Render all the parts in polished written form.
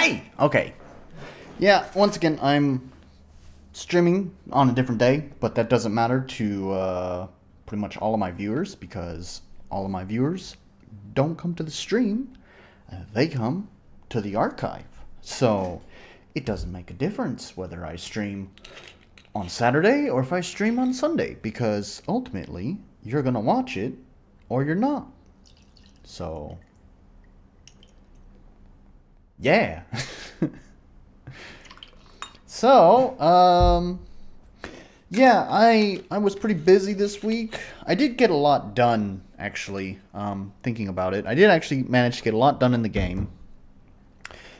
Hey! Okay. Yeah, once again, I'm streaming on a different day, but that doesn't matter to pretty much all of my viewers because all of my viewers don't come to the stream, they come to the archive. So it doesn't make a difference whether I stream on Saturday or if I stream on Sunday because ultimately you're going to watch it or you're not. So, yeah. So, yeah, I was pretty busy this week. I did get a lot done, actually, thinking about it. I did actually manage to get a lot done in the game.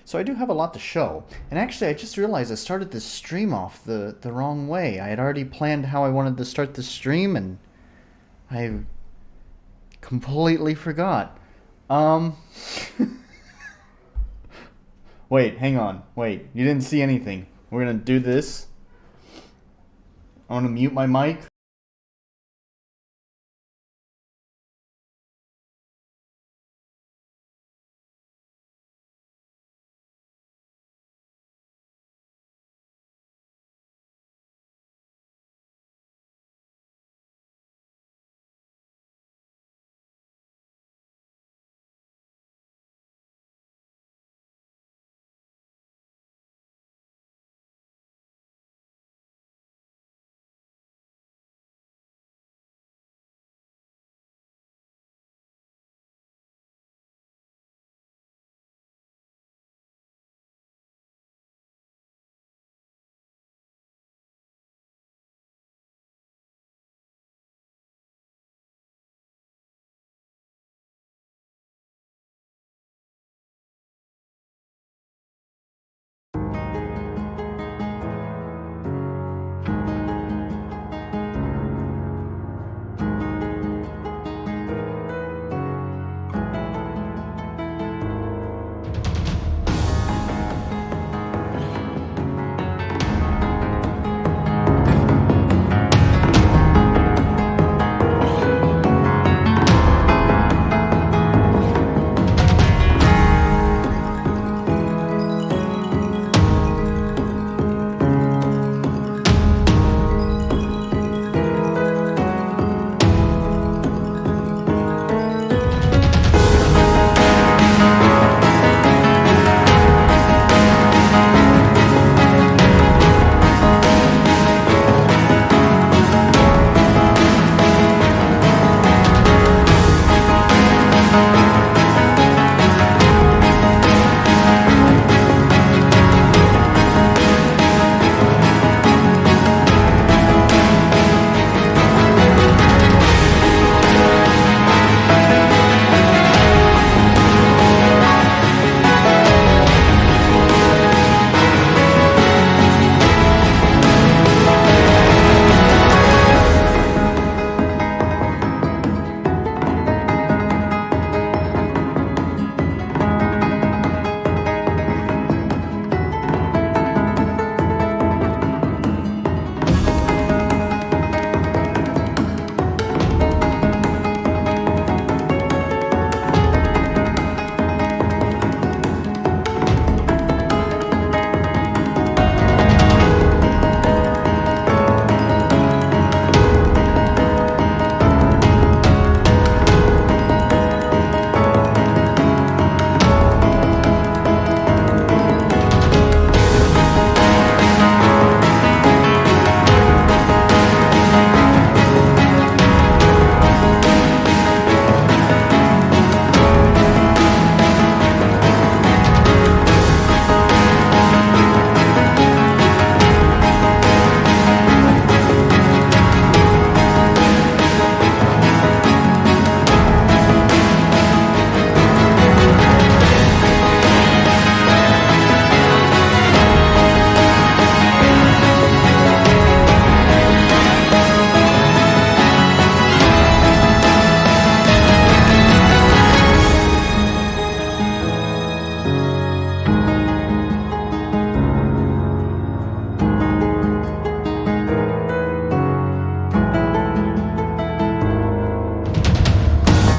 So I do have a lot to show. And actually, I just realized I started this stream off the wrong way. I had already planned how I wanted to start the stream, and I completely forgot. Um, wait, hang on. Wait, you didn't see anything. We're gonna do this. I want to mute my mic.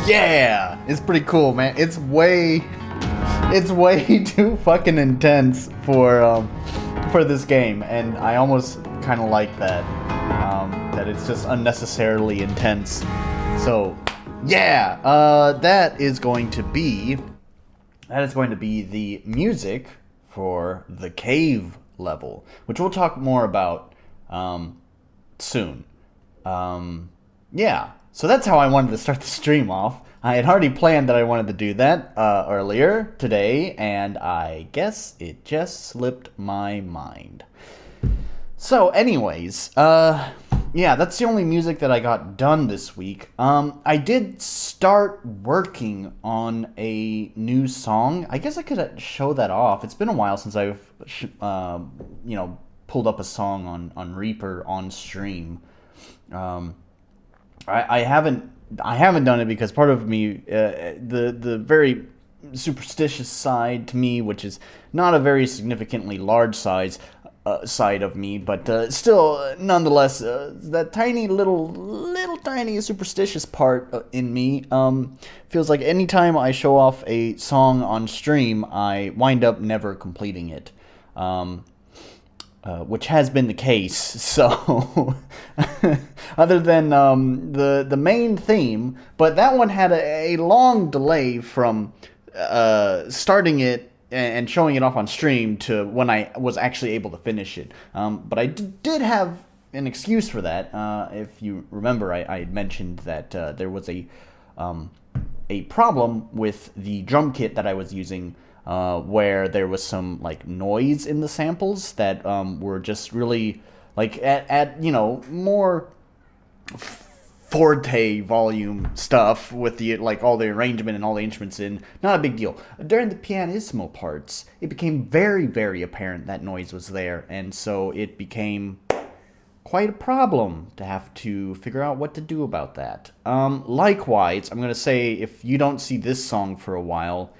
Yeah, it's pretty cool, man. It's way it's way too fucking intense for this game, and I almost kind of like that. That it's just unnecessarily intense. So, yeah, that is going to be the music for the cave level, which we'll talk more about soon. Yeah, so that's how I wanted to start the stream off. I had already planned that I wanted to do that earlier today, and I guess it just slipped my mind. So, anyways, yeah, that's the only music that I got done this week. I did start working on a new song. I guess I could show that off. It's been a while since I've, pulled up a song on Reaper on stream. I haven't done it because part of me, the very superstitious side to me, which is not a very significantly large side of me, but still, nonetheless, that little tiny superstitious part in me feels like anytime I show off a song on stream, I wind up never completing it. Which has been the case. So, other than the main theme, but that one had a long delay from starting it and showing it off on stream to when I was actually able to finish it. But I did have an excuse for that. If you remember, I had mentioned that there was a problem with the drum kit that I was using. Where there was some like noise in the samples that were just really like at more forte volume stuff with the like all the arrangement and all the instruments in. Not a big deal. During the pianissimo parts, it became very, very apparent that noise was there, and so it became quite a problem to have to figure out what to do about that. Likewise, I'm gonna say if you don't see this song for a while.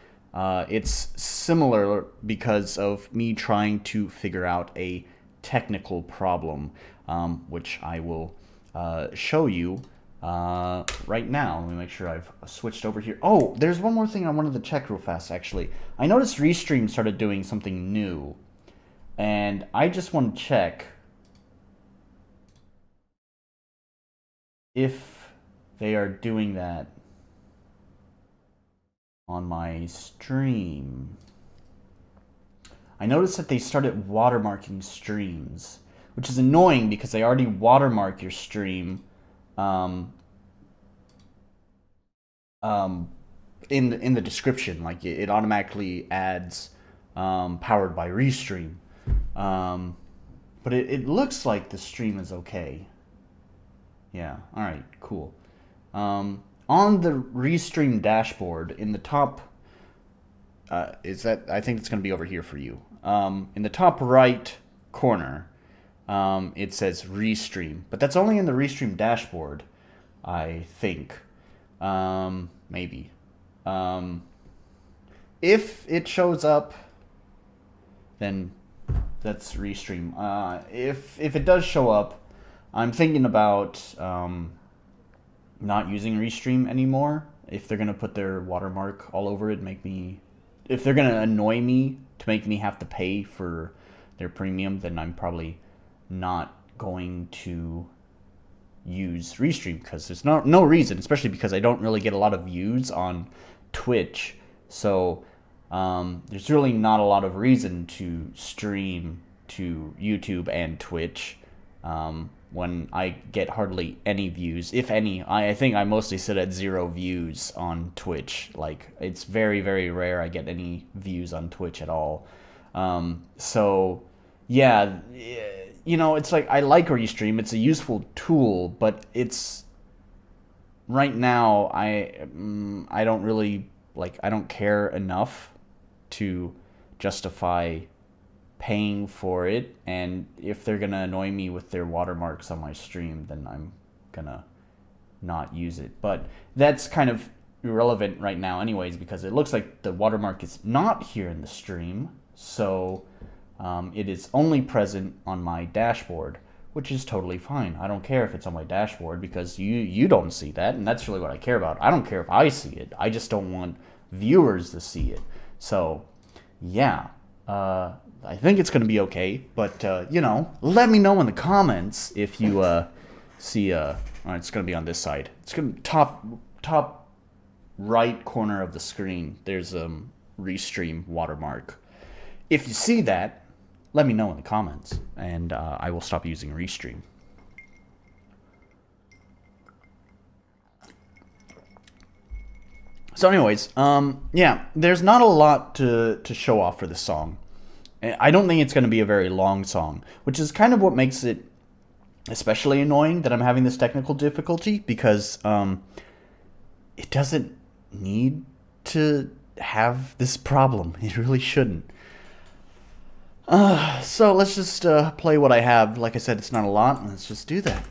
It's similar because of me trying to figure out a technical problem, which I will show you right now. Let me make sure I've switched over here. Oh, there's one more thing I wanted to check real fast, actually. I noticed Restream started doing something new, and I just want to check if they are doing that on my stream. I noticed that they started watermarking streams, which is annoying because they already watermark your stream in the description. Like it automatically adds powered by Restream. But it looks like the stream is okay. Yeah, alright, cool. On the Restream dashboard, in the top, I think it's going to be over here for you. In the top right corner, it says Restream, but that's only in the Restream dashboard, I think. Maybe. If it shows up, then that's Restream. If it does show up, I'm thinking about not using Restream anymore. If they're gonna put their watermark all over it, if they're gonna annoy me to make me have to pay for their premium, then I'm probably not going to use Restream because there's no reason, especially because I don't really get a lot of views on Twitch. So there's really not a lot of reason to stream to YouTube and Twitch. When I get hardly any views, if any. I think I mostly sit at 0 views on Twitch. Like, it's very, very rare I get any views on Twitch at all. So, yeah, it's like, I like Restream. It's a useful tool, but it's, right now, I don't really, I don't care enough to justify paying for it, and if they're gonna annoy me with their watermarks on my stream, then I'm gonna not use it. But that's kind of irrelevant right now anyways, because it looks like the watermark is not here in the stream, so it is only present on my dashboard, which is totally fine. I don't care if it's on my dashboard because you don't see that, and that's really what I care about. I don't care if I see it, I just don't want viewers to see it. So, yeah, I think it's gonna be okay. But let me know in the comments if you see. It's gonna be on this side. It's gonna top right corner of the screen. There's Restream watermark. If you see that, let me know in the comments, and I will stop using Restream. So, anyways, yeah, there's not a lot to show off for this song. I don't think it's going to be a very long song, which is kind of what makes it especially annoying that I'm having this technical difficulty, because it doesn't need to have this problem. It really shouldn't. So let's just play what I have. Like I said, it's not a lot. Let's just do that.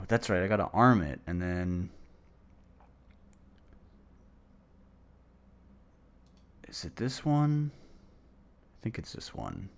that's right. I gotta arm it, and then is it this one? I think it's this one.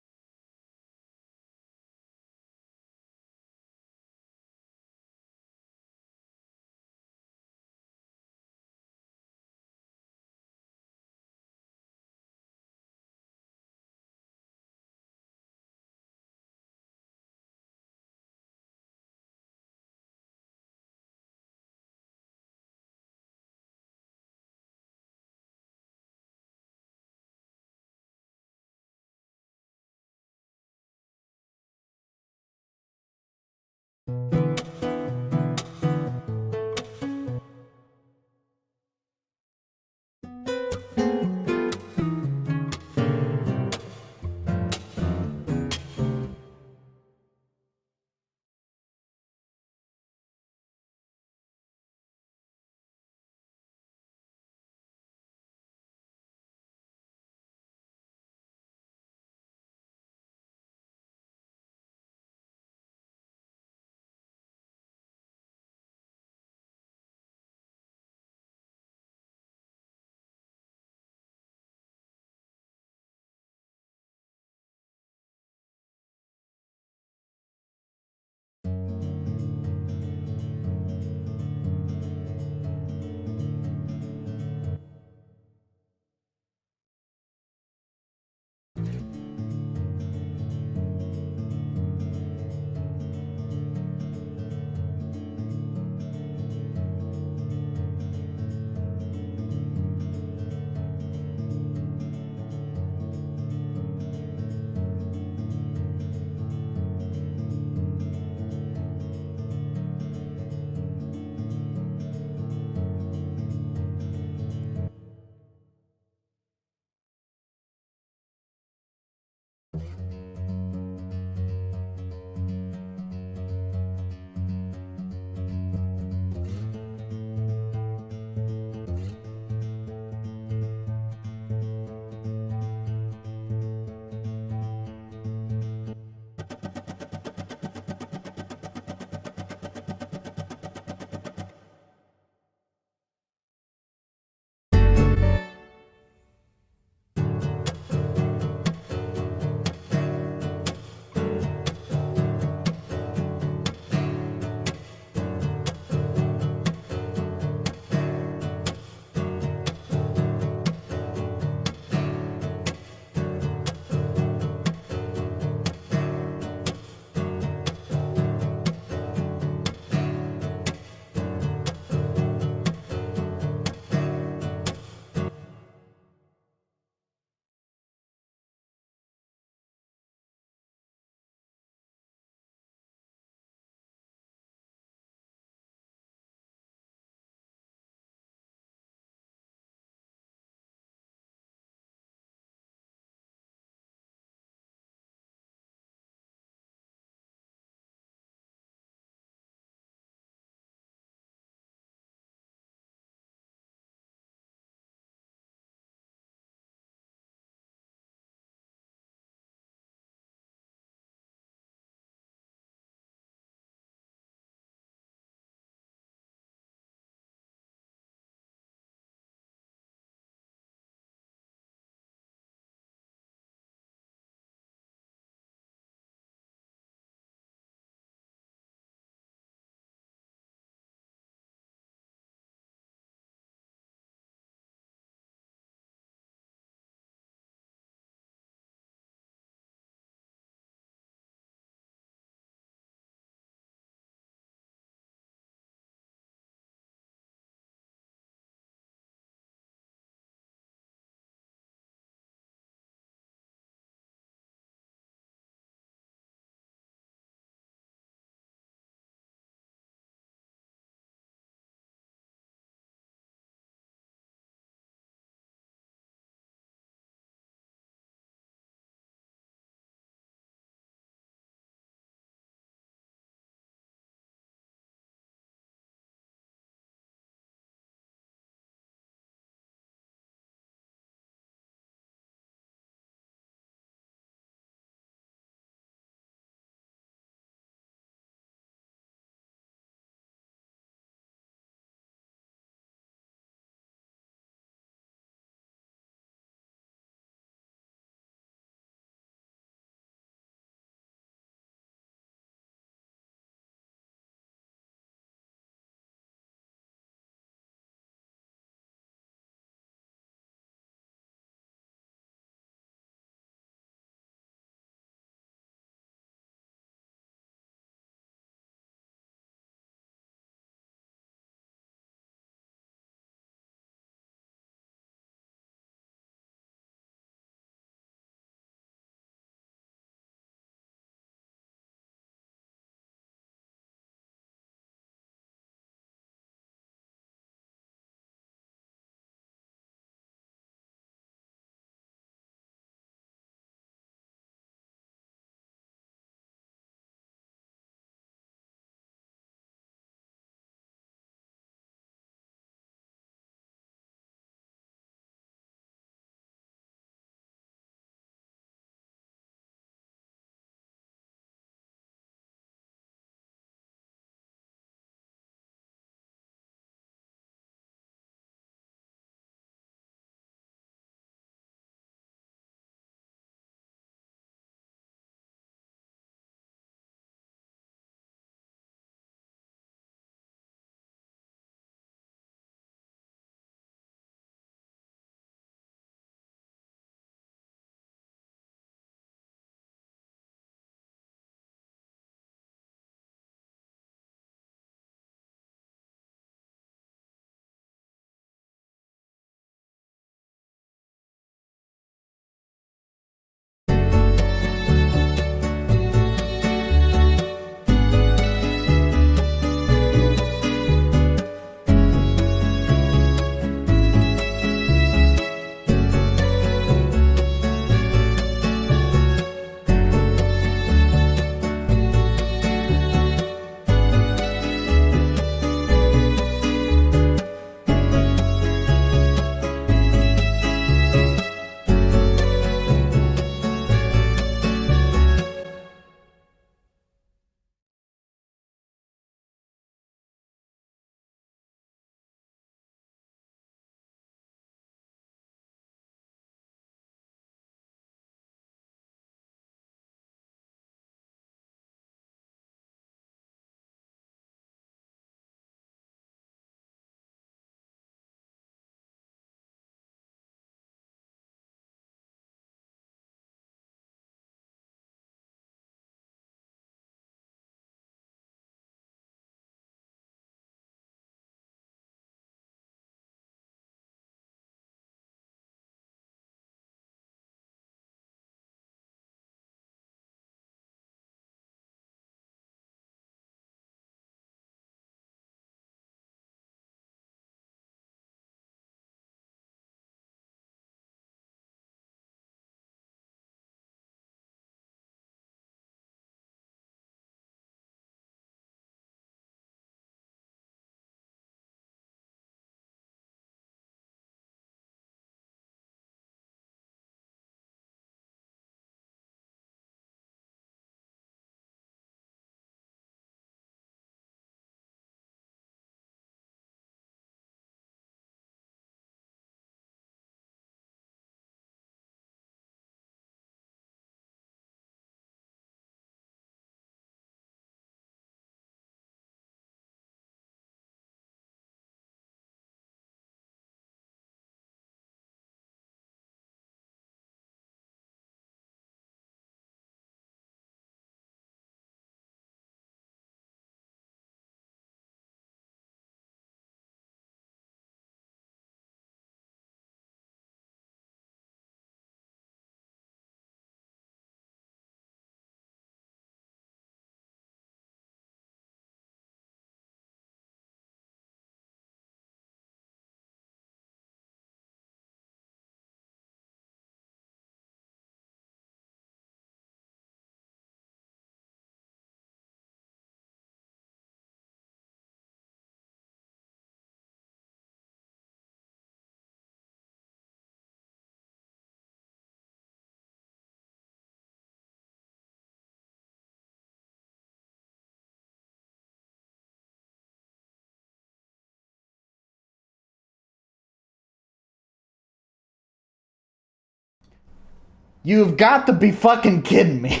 You've got to be fucking kidding me.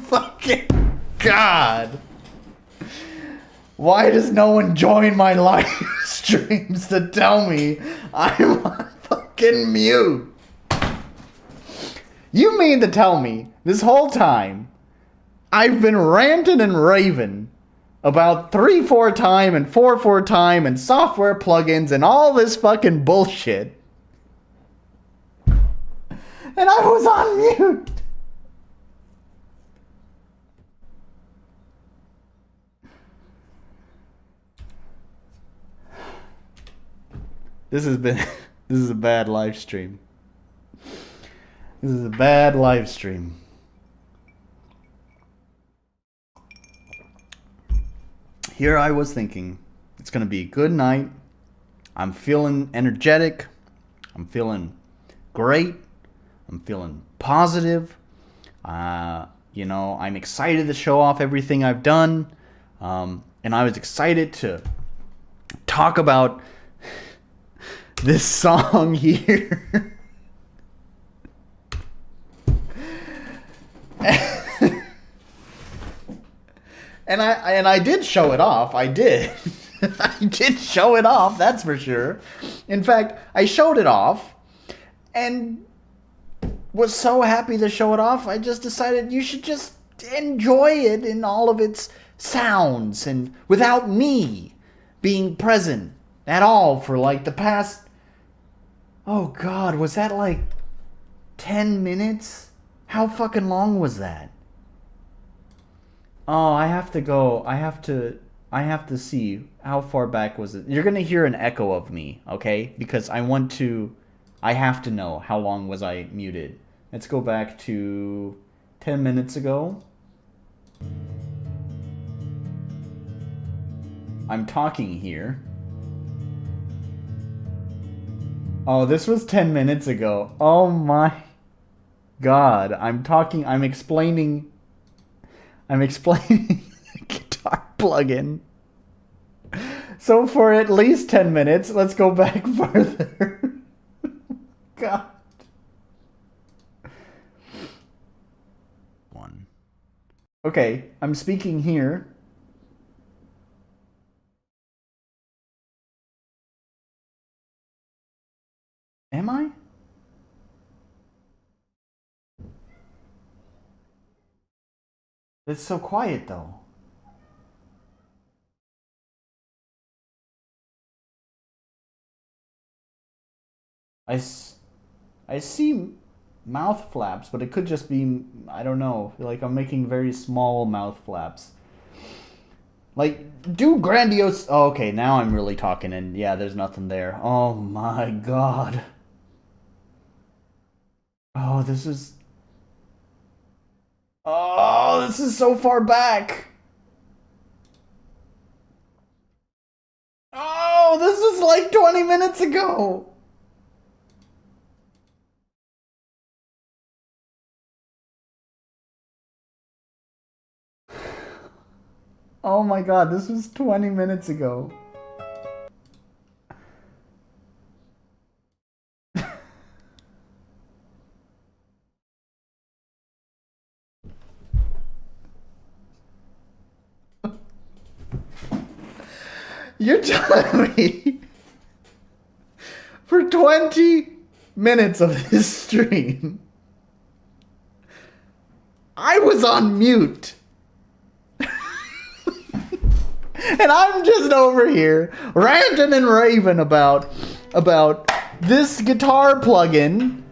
Fucking God. Why does no one join my live streams to tell me I'm on fucking mute? You mean to tell me this whole time I've been ranting and raving about 3/4 time and 4/4 time and software plugins and all this fucking bullshit, and I was on mute? This is a bad live stream. This is a bad live stream. Here I was thinking, it's going to be a good night. I'm feeling energetic. I'm feeling great. I'm feeling positive. You know, I'm excited to show off everything I've done. And I was excited to talk about this song here. And I did show it off. I did. I did show it off, that's for sure. In fact, I showed it off and was so happy to show it off, I just decided you should just enjoy it in all of its sounds and without me being present at all for like the past, oh God, was that like 10 minutes? How fucking long was that? Oh, I have to go. I have to see how far back was it. You're going to hear an echo of me, okay? Because I have to know how long was I muted. Let's go back to 10 minutes ago. I'm talking here. Oh, this was 10 minutes ago. Oh my God. I'm explaining the guitar plugin. So for at least 10 minutes, let's go back further. God. One. Okay, I'm speaking here. Am I? It's so quiet though. I see mouth flaps, but it could just be, I don't know, like I'm making very small mouth flaps. Like, do grandiose... Oh, okay, now I'm really talking, and yeah, there's nothing there. Oh my God. Oh, this is... Oh, this is so far back. Oh, this was like 20 minutes ago. Oh my God, this was 20 minutes ago. You're telling me for 20 minutes of this stream, I was on mute. And I'm just over here ranting and raving about this guitar plugin.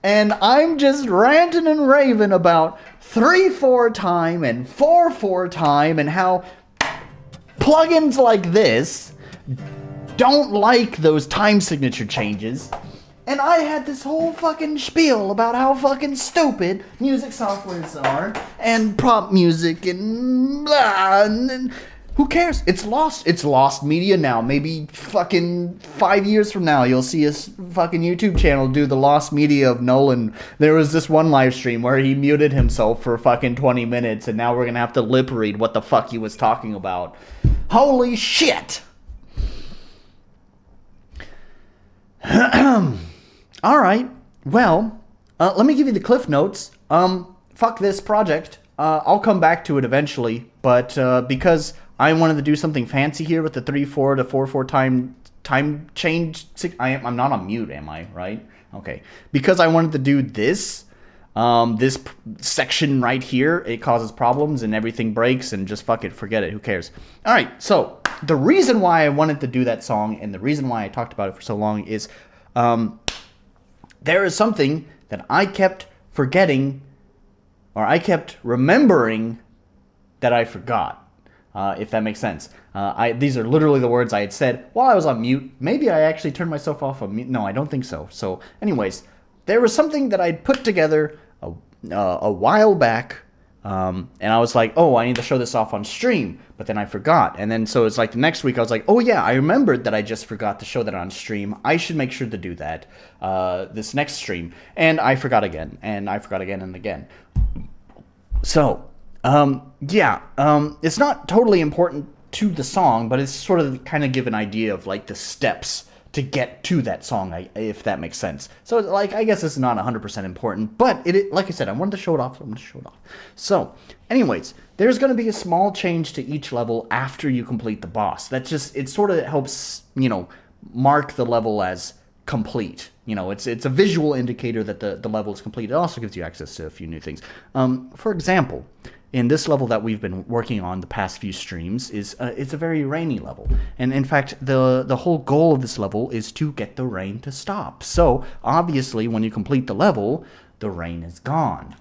And I'm just ranting and raving about 3/4 time and 4/4 time and how plugins like this don't like those time signature changes. And I had this whole fucking spiel about how fucking stupid music softwares are and prompt music and blah. And Who cares? It's lost. It's lost media now. Maybe fucking 5 years from now, you'll see his fucking YouTube channel do the lost media of Nolan. There was this one live stream where he muted himself for fucking 20 minutes, and now we're gonna have to lip read what the fuck he was talking about. Holy shit! Alright, well, let me give you the cliff notes. Fuck this project. I'll come back to it eventually, but because I wanted to do something fancy here with the 3/4 to 4/4 time change. I'm not on mute, am I? Right? Okay. Because I wanted to do this, this section right here, it causes problems and everything breaks and just fuck it, forget it. Who cares? All right. So the reason why I wanted to do that song and the reason why I talked about it for so long is there is something that I kept forgetting, or I kept remembering that I forgot. If that makes sense. These are literally the words I had said while I was on mute. Maybe I actually turned myself off on mute. No, I don't think so. So anyways, there was something that I'd put together a while back, and I was like, oh, I need to show this off on stream, but then I forgot. And then so it's like the next week I was like, oh yeah, I remembered that I just forgot to show that on stream. I should make sure to do that this next stream. And I forgot again, and I forgot again and again. So it's not totally important to the song, but it's sort of kind of give an idea of like the steps to get to that song, if that makes sense. So like, I guess it's not 100% important, but like I said, I wanted to show it off. So anyways, there's going to be a small change to each level after you complete the boss. That just, it sort of helps, mark the level as complete. It's a visual indicator that the level is complete. It also gives you access to a few new things. For example, in this level that we've been working on the past few streams it's a very rainy level. And in fact, the whole goal of this level is to get the rain to stop. So obviously when you complete the level, the rain is gone.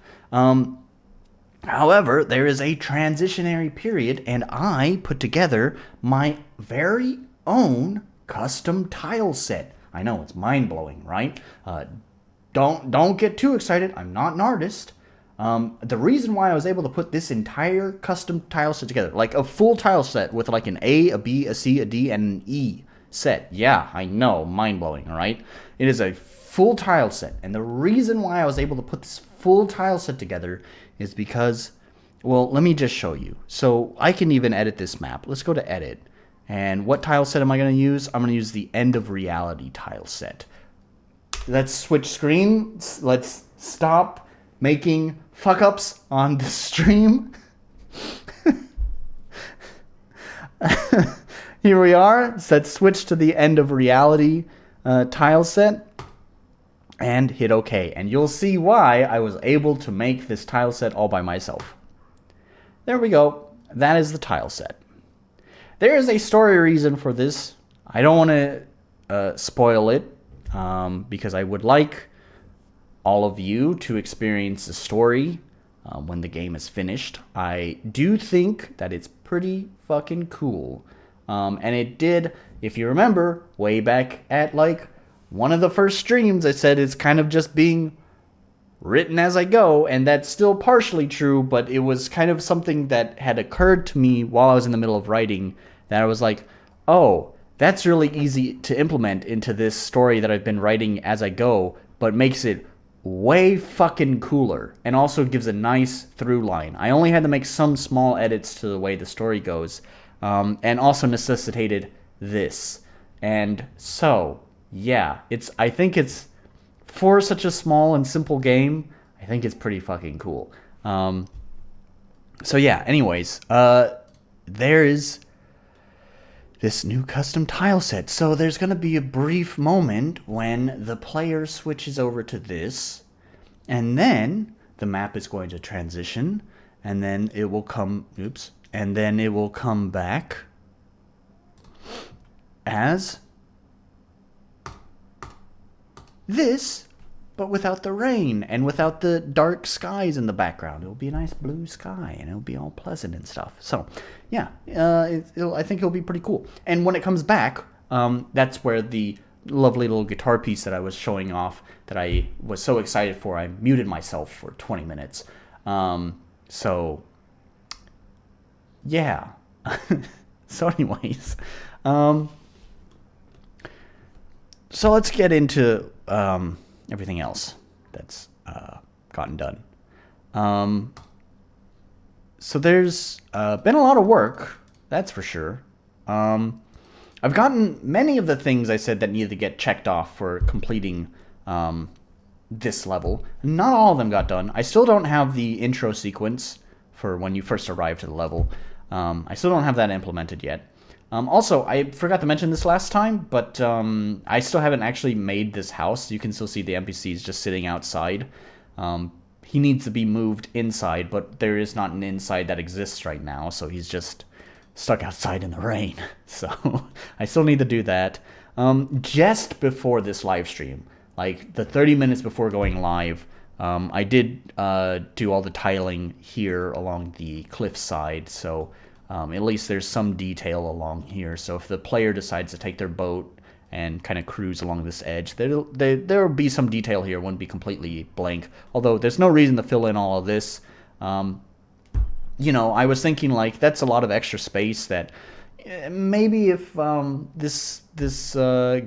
However, there is a transitionary period, and I put together my very own custom tile set. I know, it's mind-blowing, right? Don't get too excited. I'm not an artist. The reason why I was able to put this entire custom tile set together, like a full tile set with like an A, a B, a C, a D, and an E set. Yeah, I know, mind-blowing, right? It is a full tile set. And the reason why I was able to put this full tile set together is because, well, let me just show you. So I can even edit this map. Let's go to edit. And what tile set am I going to use? I'm going to use the End of Reality tile set. Let's switch screens. Let's stop making fuck-ups on the stream. Here we are. So let's switch to the End of Reality tile set and hit OK. And you'll see why I was able to make this tile set all by myself. There we go. That is the tile set. There is a story reason for this. I don't want to spoil it because I would like all of you to experience the story when the game is finished. I do think that it's pretty fucking cool. And it did, if you remember, way back at like one of the first streams, I said it's kind of just being written as I go, and that's still partially true, but it was kind of something that had occurred to me while I was in the middle of writing that I was like, oh, that's really easy to implement into this story that I've been writing as I go, but makes it way fucking cooler and also gives a nice through line. I only had to make some small edits to the way the story goes, and also necessitated this. And so, yeah, I think it's, for such a small and simple game, I think it's pretty fucking cool. So yeah, anyways, there is this new custom tile set. So there's going to be a brief moment when the player switches over to this, and then the map is going to transition, and then it will come, and then it will come back as this, but without the rain and without the dark skies in the background. It'll be a nice blue sky and it'll be all pleasant and stuff. So yeah, I think it'll be pretty cool. And when it comes back, that's where the lovely little guitar piece that I was showing off that I was so excited for, I muted myself for 20 minutes. So yeah. So anyways, um, so let's get into everything else that's gotten done. Um, so there's been a lot of work, that's for sure. Um, I've gotten many of the things I said that needed to get checked off for completing um, this level. Not all of them got done. I still don't have the intro sequence for when you first arrive to the level. I still don't have that implemented yet. Also, I forgot to mention this last time, but I still haven't actually made this house. You can still see the NPCs just sitting outside. He needs to be moved inside, but there is not an inside that exists right now, so he's just stuck outside in the rain. So I still need to do that. Just before this live stream, like the 30 minutes before going live, I did do all the tiling here along the cliff side, so at least there's some detail along here. So if the player decides to take their boat and kind of cruise along this edge, there'll be some detail here. It wouldn't be completely blank, although there's no reason to fill in all of this. You know, I was thinking, like, that's a lot of extra space that maybe if this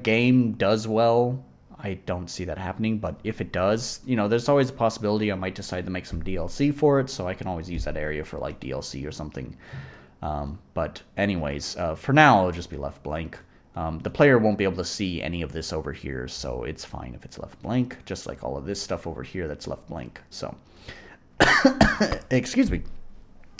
game does well, I don't see that happening, but if it does, you know, there's always a possibility I might decide to make some DLC for it, so I can always use that area for, like, DLC or something. But anyways, for now, it'll just be left blank. The player won't be able to see any of this over here, so it's fine if it's left blank, just like all of this stuff over here that's left blank. So, excuse me.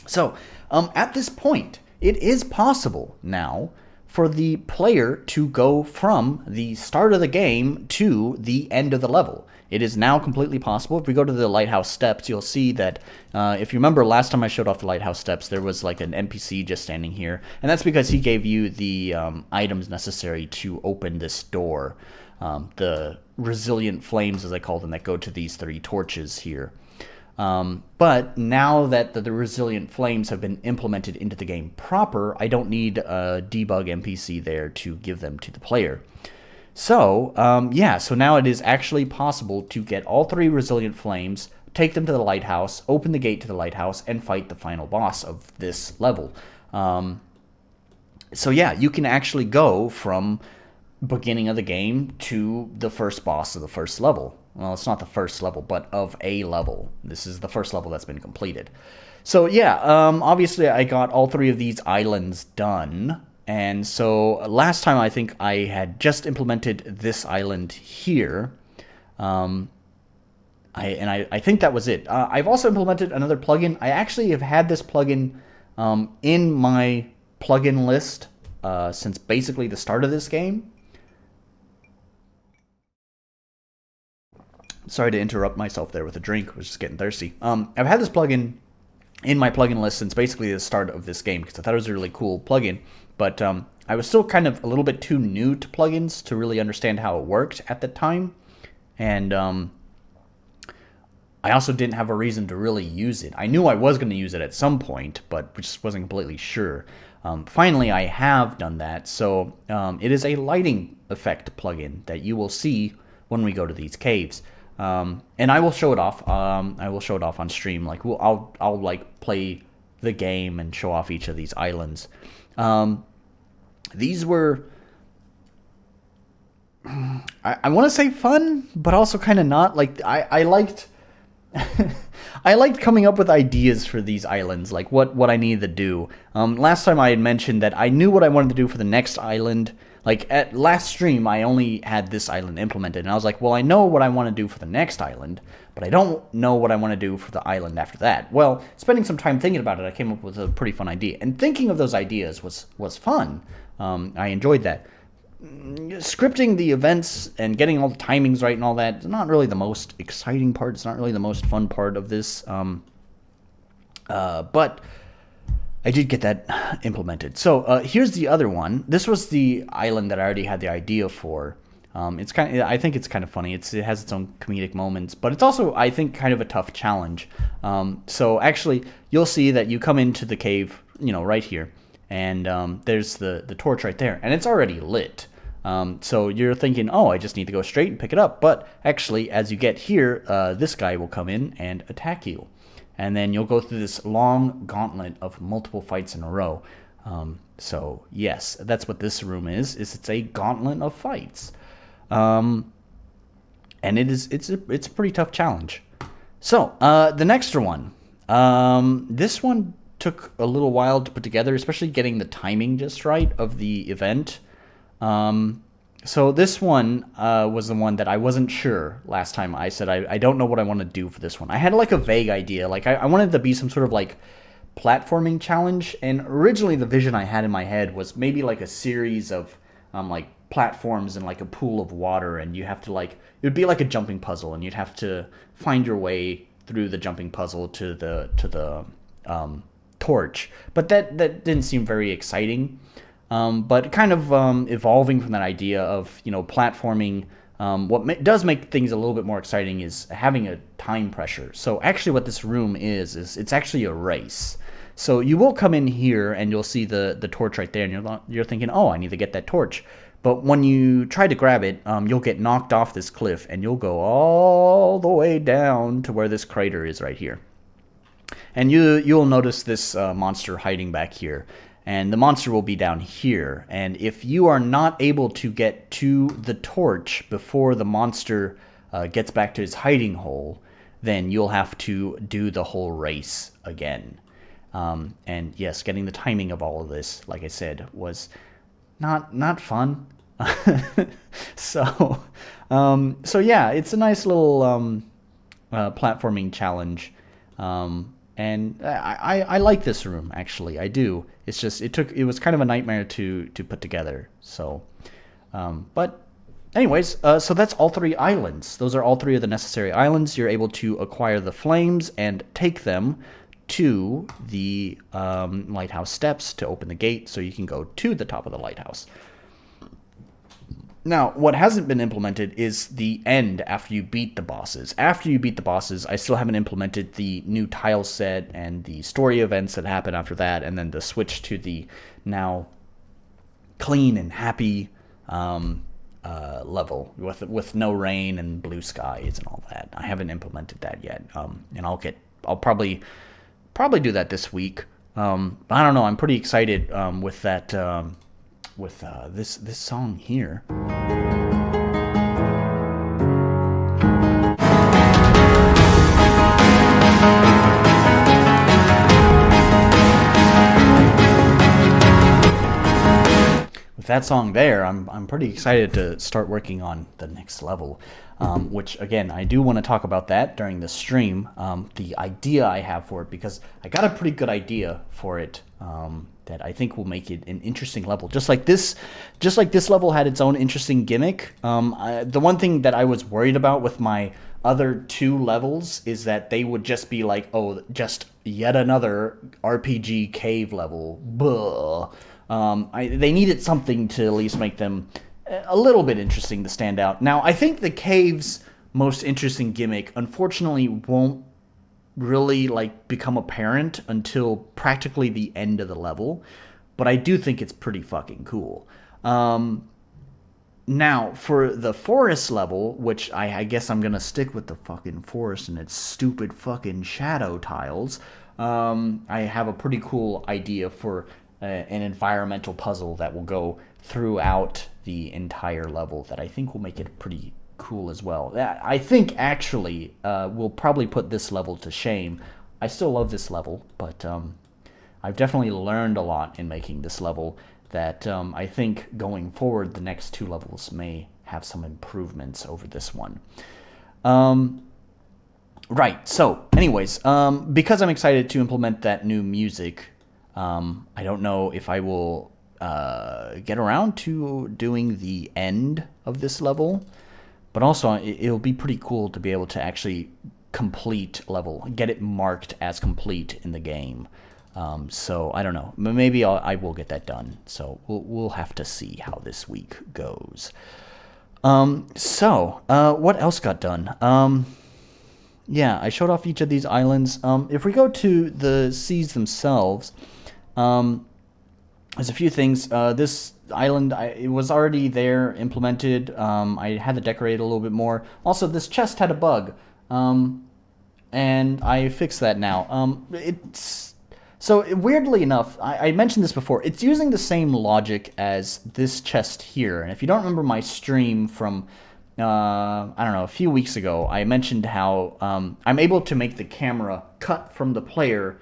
So, at this point, it is possible now for the player to go from the start of the game to the end of the level. It is now completely possible. If we go to the lighthouse steps, you'll see that if you remember last time I showed off the lighthouse steps, there was like an NPC just standing here. And that's because he gave you the items necessary to open this door. The resilient flames, as I call them, that go to these 3 torches here. But now that the resilient flames have been implemented into the game proper, I don't need a debug NPC there to give them to the player. So, yeah, so now it is actually possible to get all 3 resilient flames, take them to the lighthouse, open the gate to the lighthouse, and fight the final boss of this level. So yeah, you can actually go from beginning of the game to the first boss of the first level. Well, it's not the first level, but of a level. This is the first level that's been completed. So yeah, obviously I got all 3 of these islands done. And so last time I think I had just implemented this island here. I think that was it. I've also implemented another plugin. I actually have had this plugin in my plugin list since basically the start of this game. Sorry to interrupt myself there with a drink. I was just getting thirsty. I've had this plugin in my plugin list since basically the start of this game because I thought it was a really cool plugin. But I was still kind of a little bit too new to plugins to really understand how it worked at the time. And I also didn't have a reason to really use it. I knew I was going to use it at some point, but just wasn't completely sure. Finally, I have done that. So it is a lighting effect plugin that you will see when we go to these caves. And I will show it off. I will show it off on stream. Like I'll like play the game and show off each of these islands. These were, I want to say fun, but also kind of not. Like I liked, I liked coming up with ideas for these islands, like what I needed to do. Last time I had mentioned that I knew what I wanted to do for the next island. Like, at last stream, I only had this island implemented, and I was like, well, I know what I want to do for the next island, but I don't know what I want to do for the island after that. Well, spending some time thinking about it, I came up with a pretty fun idea. And thinking of those ideas was fun. I enjoyed that. Scripting the events and getting all the timings right and all that is not really the most exciting part. It's not really the most fun part of this. But I did get that implemented. So here's the other one. This was the island that I already had the idea for. It's I think it's kind of funny. It has its own comedic moments, but it's also, I think, kind of a tough challenge. So actually, you'll see that you come into the cave, you know, right here, and there's the torch right there, and it's already lit. So you're thinking, oh, I just need to go straight and pick it up. But actually, as you get here, this guy will come in and attack you. And then you'll go through this long gauntlet of multiple fights in a row. So yes, that's what this room is it's a gauntlet of fights. Um, and it's a pretty tough challenge. So the next one, this one took a little while to put together, especially getting the timing just right of the event. Um, so this one was the one that I wasn't sure last time. I said I don't know what I want to do for this one. I had like a vague idea, like I wanted to be some sort of like platforming challenge, and originally the vision I had in my head was maybe like a series of like platforms and like a pool of water, and you have to like it would be like a jumping puzzle, and you'd have to find your way through the jumping puzzle to the torch. But that didn't seem very exciting. But kind of evolving from that idea of platforming. What does make things a little bit more exciting is having a time pressure. So actually, what this room is it's actually a race. So you will come in here and you'll see the torch right there, and you're thinking, oh, I need to get that torch. But when you try to grab it, you'll get knocked off this cliff, and you'll go all the way down to where this crater is right here. And you'll notice this monster hiding back here. And the monster will be down here. And if you are not able to get to the torch before the monster gets back to his hiding hole, then you'll have to do the whole race again. And yes, getting the timing of all of this, like I said, was not fun. So yeah, it's a nice little platforming challenge. And I like this room, actually. I do. It's just it was kind of a nightmare to put together. So, but anyways, so that's all 3 islands. Those are all 3 of the necessary islands. You're able to acquire the flames and take them to the lighthouse steps to open the gate, so you can go to the top of the lighthouse. Now, what hasn't been implemented is the end after you beat the bosses. After you beat the bosses, I still haven't implemented the new tile set and the story events that happen after that, and then the switch to the now clean and happy level with no rain and blue skies and all that. I haven't implemented that yet, and I'll probably do that this week. But I don't know. I'm pretty excited with that. With this song here. With that song there, I'm pretty excited to start working on the next level, which again, I do want to talk about that during the stream, the idea I have for it, because I got a pretty good idea for it that I think will make it an interesting level. Just like this level had its own interesting gimmick. The one thing that I was worried about with my other 2 levels is that they would just be like, oh, just yet another RPG cave level. Buh. They needed something to at least make them a little bit interesting to stand out. Now, I think the cave's most interesting gimmick, unfortunately, won't really like become apparent until practically the end of the level, but I do think it's pretty fucking cool. Now, for the forest level, which I guess I'm gonna stick with the fucking forest and its stupid fucking shadow tiles, I have a pretty cool idea for an environmental puzzle that will go throughout the entire level that I think will make it pretty cool as well. I think actually we'll probably put this level to shame. I still love this level, but I've definitely learned a lot in making this level that I think going forward the next 2 levels may have some improvements over this one. Right, so anyways, because I'm excited to implement that new music, I don't know if I will get around to doing the end of this level. But also, it'll be pretty cool to be able to actually complete level, get it marked as complete in the game. So I don't know. Maybe I will get that done. So we'll have to see how this week goes. What else got done? Yeah, I showed off each of these islands. If we go to the seas themselves, there's a few things. This island, it was already there implemented. I had to decorate a little bit more. Also, this chest had a bug, and I fixed that now. So weirdly enough, I mentioned this before. It's using the same logic as this chest here. And if you don't remember my stream from, I don't know, a few weeks ago, I mentioned how I'm able to make the camera cut from the player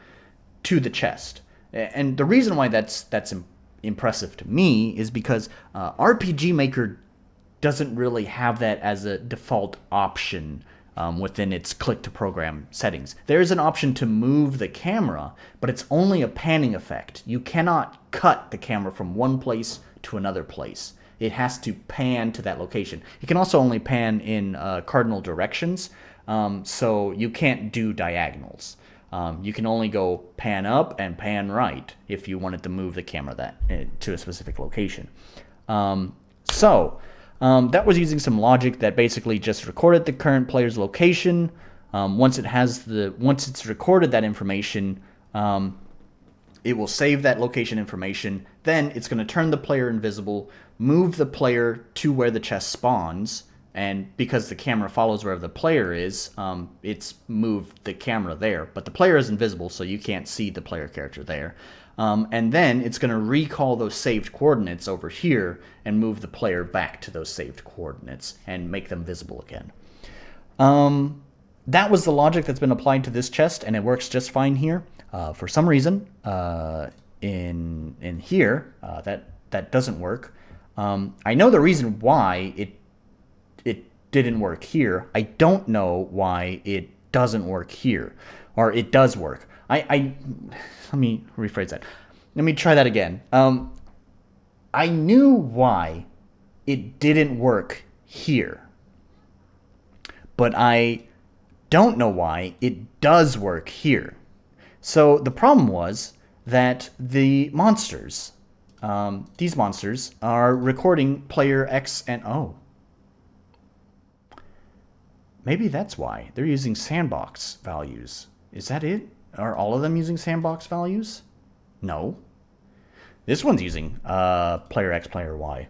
to the chest. And the reason why that's impressive to me is because RPG Maker doesn't really have that as a default option within its click to program settings. There is an option to move the camera, but it's only a panning effect. You cannot cut the camera from one place to another place. It has to pan to that location. It can also only pan in cardinal directions, so you can't do diagonals. You can only go pan up and pan right if you wanted to move the camera to a specific location. That was using some logic that basically just recorded the current player's location. Once it's recorded that information, it will save that location information. Then it's going to turn the player invisible, move the player to where the chest spawns, and because the camera follows wherever the player is, it's moved the camera there. But the player is invisible, so you can't see the player character there. And then it's going to recall those saved coordinates over here and move the player back to those saved coordinates and make them visible again. That was the logic that's been applied to this chest, and it works just fine here. For some reason, in here, that doesn't work. I know the reason why it didn't work here. I don't know why it doesn't work here, or it does work. Let me rephrase that. Let me try that again. I knew why it didn't work here, but I don't know why it does work here. So the problem was that the monsters, these monsters, are recording player X and O. Maybe that's why. They're using sandbox values. Is that it? Are all of them using sandbox values? No. This one's using player X, player Y.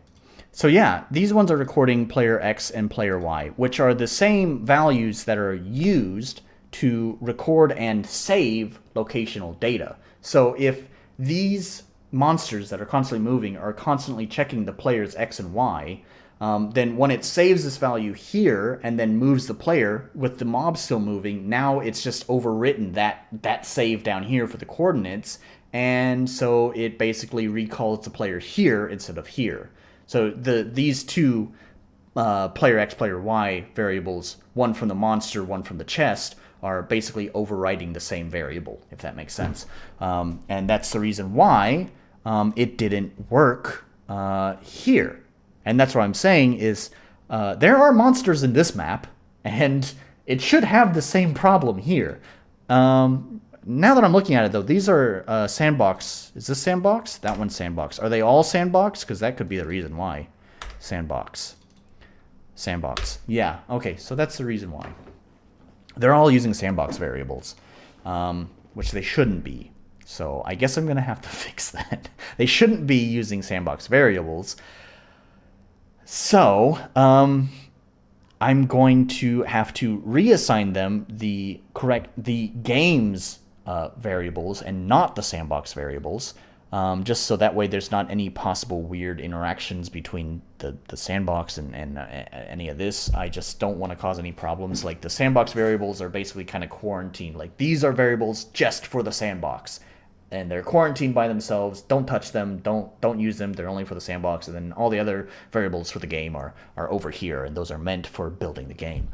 So yeah, these ones are recording player X and player Y, which are the same values that are used to record and save locational data. So if these monsters that are constantly moving are constantly checking the player's X and Y, then when it saves this value here and then moves the player with the mob still moving, now it's just overwritten that save down here for the coordinates, and so it basically recalls the player here instead of here. So these two player X, player Y variables, one from the monster, one from the chest, are basically overwriting the same variable, if that makes sense. And that's the reason why it didn't work here. And that's what I'm saying is there are monsters in this map, and it should have the same problem here. Now that I'm looking at it, though, these are sandbox. Is this sandbox? That one's sandbox. Are they all sandbox? Because that could be the reason why. Sandbox. Sandbox. Yeah, okay, so that's the reason why. They're all using sandbox variables, which they shouldn't be. So I guess I'm going to have to fix that. They shouldn't be using sandbox variables. So, I'm going to have to reassign them the game's variables and not the sandbox variables, just so that way there's not any possible weird interactions between the sandbox and any of this. I just don't want to cause any problems. Like, the sandbox variables are basically kind of quarantined. Like, these are variables just for the sandbox, and they're quarantined by themselves. Don't touch them. Don't use them. They're only for the sandbox. And then all the other variables for the game are over here, and those are meant for building the game.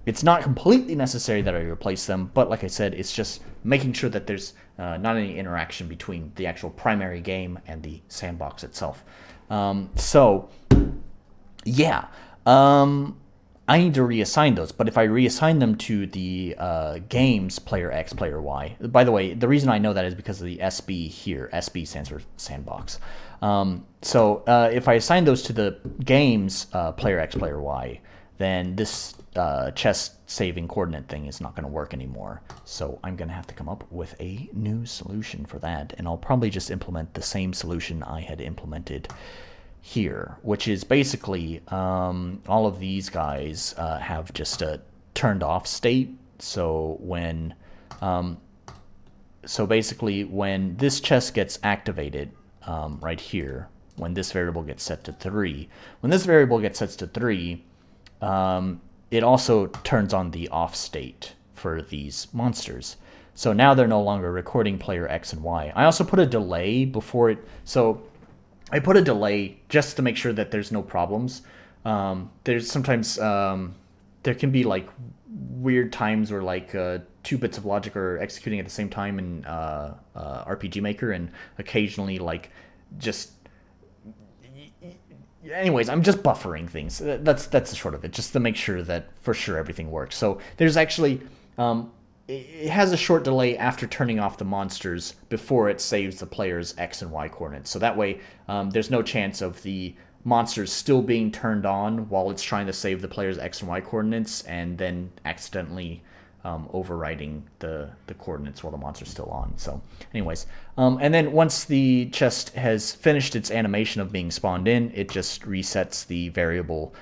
It's not completely necessary that I replace them, but like I said, it's just making sure that there's not any interaction between the actual primary game and the sandbox itself. I need to reassign those, but if I reassign them to the game's player X, player Y, by the way, the reason I know that is because of the SB here. SB stands for sandbox. If I assign those to the game's player X, player Y, then this chest saving coordinate thing is not going to work anymore. So I'm going to have to come up with a new solution for that, and I'll probably just implement the same solution I had implemented here, which is basically all of these guys have just a turned off state. So when So basically, when this chest gets activated, right here, when this variable gets set to 3, when this variable gets set to 3, it also turns on the off state for these monsters. So now they're no longer recording player X and Y. I also put a delay before it. So I put a delay just to make sure that there's no problems. There's sometimes there can be like weird times where like 2 bits of logic are executing at the same time in RPG Maker, and occasionally like just anyways, I'm just buffering things. That's the short of it, just to make sure that for sure everything works. So there's actually it has a short delay after turning off the monsters before it saves the player's X and Y coordinates. So that way there's no chance of the monsters still being turned on while it's trying to save the player's X and Y coordinates and then accidentally overwriting the coordinates while the monster's still on. So anyways, and then once the chest has finished its animation of being spawned in, it just resets the variable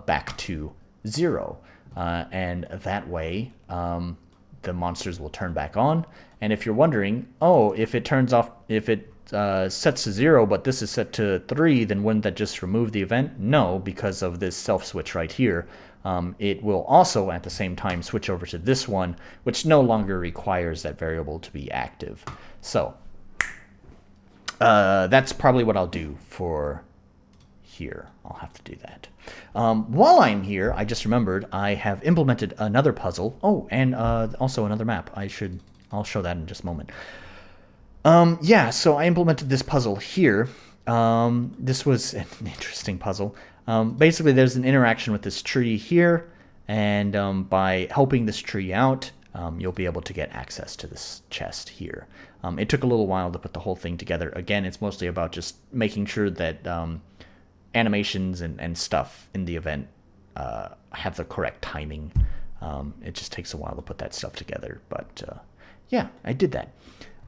back to 0. And that way, the monsters will turn back on. And if you're wondering, oh, if it turns off, if it sets to 0, but this is set to 3, then wouldn't that just remove the event? No, because of this self switch right here. It will also at the same time switch over to this one, which no longer requires that variable to be active. So that's probably what I'll do for here. I'll have to do that. While I'm here, I just remembered I have implemented another puzzle. Oh, and also another map. I'll show that in just a moment. Yeah, so I implemented this puzzle here. This was an interesting puzzle. Basically, there's an interaction with this tree here, and by helping this tree out, you'll be able to get access to this chest here. It took a little while to put the whole thing together. Again, it's mostly about just making sure that animations and stuff in the event have the correct timing. It just takes a while to put that stuff together, but yeah, I did that.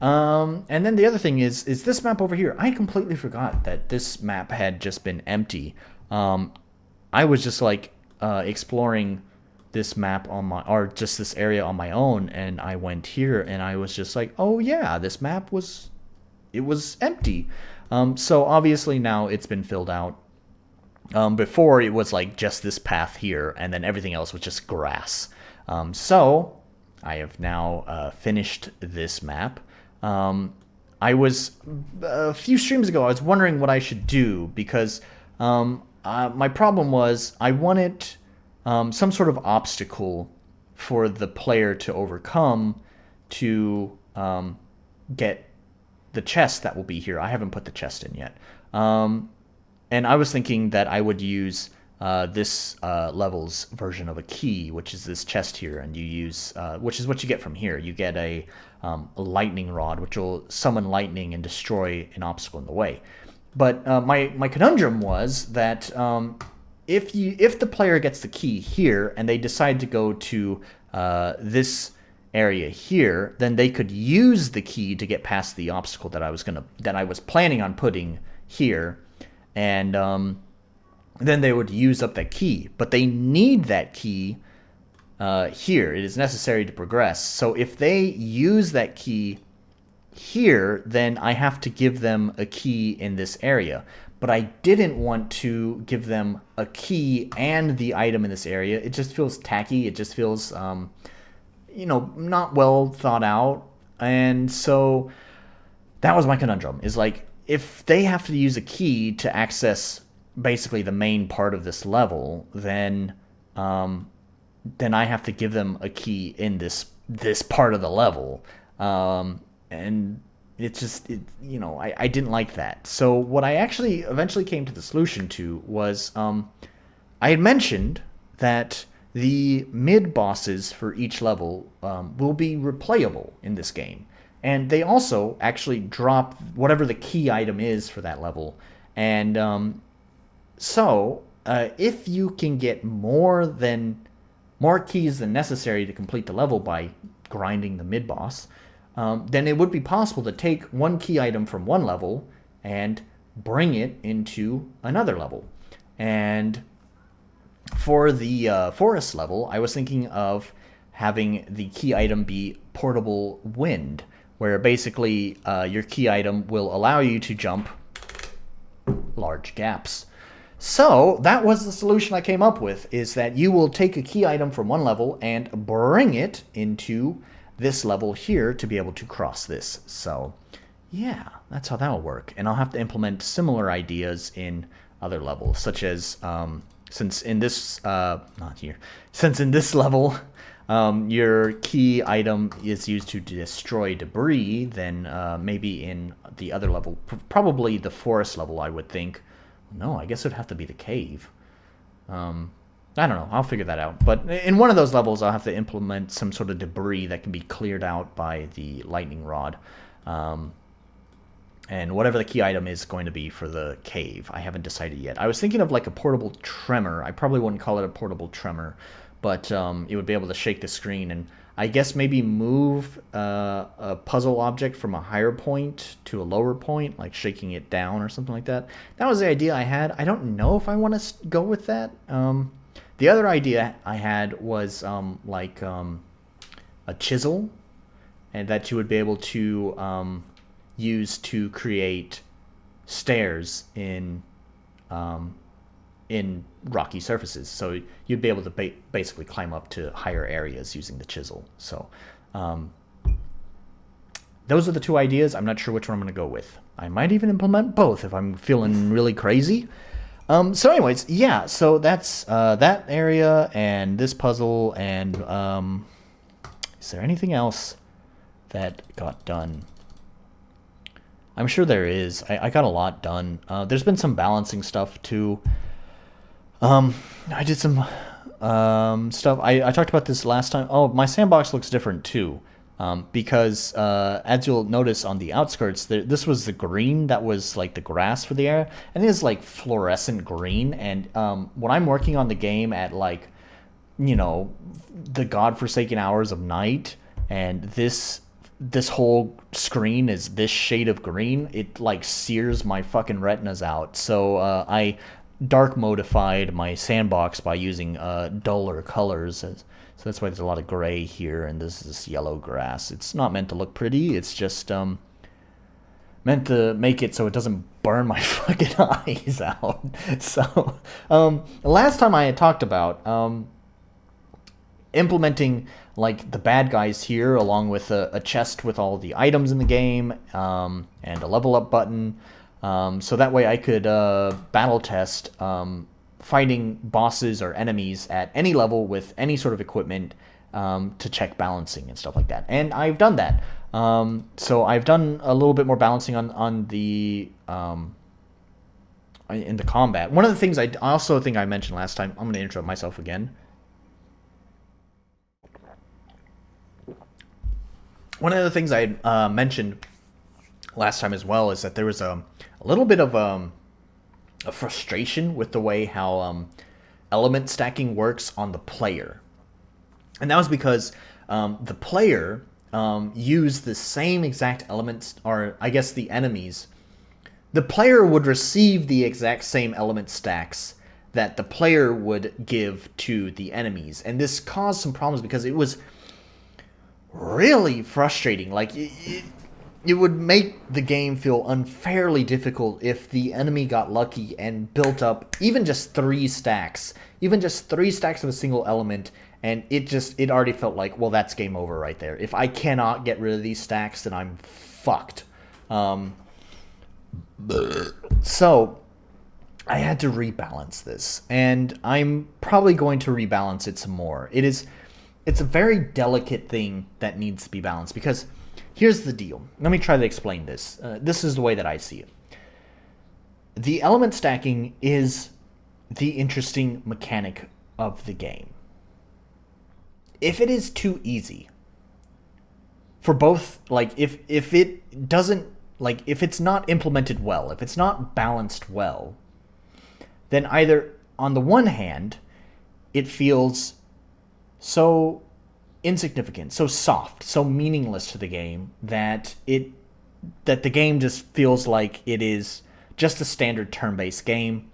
And then the other thing is this map over here. I completely forgot that this map had just been empty. I was just like exploring this map on my, or just this area on my own, and I went here and I was just like, oh yeah, this map was empty. So obviously now it's been filled out. Before it was like just this path here, and then everything else was just grass. So I have now finished this map. I was a few streams ago, I was wondering what I should do, because my problem was I wanted some sort of obstacle for the player to overcome to get the chest that will be here. I haven't put the chest in yet. And I was thinking that I would use this level's version of a key, which is this chest here, and you use, which is what you get from here. You get a lightning rod, which will summon lightning and destroy an obstacle in the way. But my conundrum was that if the player gets the key here and they decide to go to this area here, then they could use the key to get past the obstacle that I was planning on putting here, and then they would use up that key. But they need that key here. It is necessary to progress. So if they use that key here, then I have to give them a key in this area. But I didn't want to give them a key and the item in this area. It just feels tacky. It just feels, not well thought out. And so that was my conundrum, is like, if they have to use a key to access basically the main part of this level, then I have to give them a key in this part of the level. And it's just, I didn't like that. So what I actually eventually came to the solution to was, I had mentioned that the mid-bosses for each level will be replayable in this game. And they also actually drop whatever the key item is for that level. And so if you can get more keys than necessary to complete the level by grinding the mid-boss, then it would be possible to take one key item from one level and bring it into another level. And for the forest level, I was thinking of having the key item be portable wind, where basically your key item will allow you to jump large gaps. So that was the solution I came up with, is that you will take a key item from one level and bring it into this level here to be able to cross this. So yeah, that's how that will work. And I'll have to implement similar ideas in other levels, such as since in this level your key item is used to destroy debris, then maybe in the other level, probably the forest level, I would think. No, I guess it would have to be the cave. I don't know. I'll figure that out. But in one of those levels, I'll have to implement some sort of debris that can be cleared out by the lightning rod. And whatever the key item is going to be for the cave, I haven't decided yet. I was thinking of like a portable tremor. I probably wouldn't call it a portable tremor, but it would be able to shake the screen and I guess maybe move a puzzle object from a higher point to a lower point, like shaking it down or something like that. That was the idea I had. I don't know if I want to go with that. The other idea I had was like a chisel, and that you would be able to use to create stairs in rocky surfaces. So you'd be able to basically climb up to higher areas using the chisel. So those are the two ideas. I'm not sure which one I'm going to go with. I might even implement both if I'm feeling really crazy. So anyways, yeah, so that's that area and this puzzle. And is there anything else that got done? I'm sure there is. I got a lot done. There's been some balancing stuff too. I did some stuff. I talked about this last time. Oh, my sandbox looks different too. Because as you'll notice on the outskirts, this was the green that was like the grass for the area, and it is like fluorescent green. And when I'm working on the game at like, you know, the godforsaken hours of night, and this whole screen is this shade of green, it like sears my fucking retinas out. So I dark modified my sandbox by using duller colors. So that's why there's a lot of gray here, and this yellow grass. It's not meant to look pretty. It's just meant to make it so it doesn't burn my fucking eyes out. So last time I had talked about implementing like the bad guys here, along with a chest with all the items in the game, and a level up button. So that way I could battle test fighting bosses or enemies at any level with any sort of equipment to check balancing and stuff like that. And I've done that. So I've done a little bit more balancing on the in the combat. One of the things I also think I mentioned last time, I'm going to interrupt myself again. One of the things I mentioned last time as well is that there was a little bit of a frustration with the way how element stacking works on the player. And that was because the player used the same exact elements, or I guess the enemies. The player would receive the exact same element stacks that the player would give to the enemies. And this caused some problems because it was really frustrating. Like, it would make the game feel unfairly difficult if the enemy got lucky and built up even just 3 stacks. Even just 3 stacks of a single element, and it already felt like, well, that's game over right there. If I cannot get rid of these stacks, then I'm fucked. So I had to rebalance this, and I'm probably going to rebalance it some more. It's a very delicate thing that needs to be balanced, because here's the deal. Let me try to explain this. This is the way that I see it. The element stacking is the interesting mechanic of the game. If it is too easy for both, like if it doesn't, like if it's not implemented well, if it's not balanced well, then either on the one hand, it feels so insignificant, so soft, so meaningless to the game that the game just feels like it is just a standard turn-based game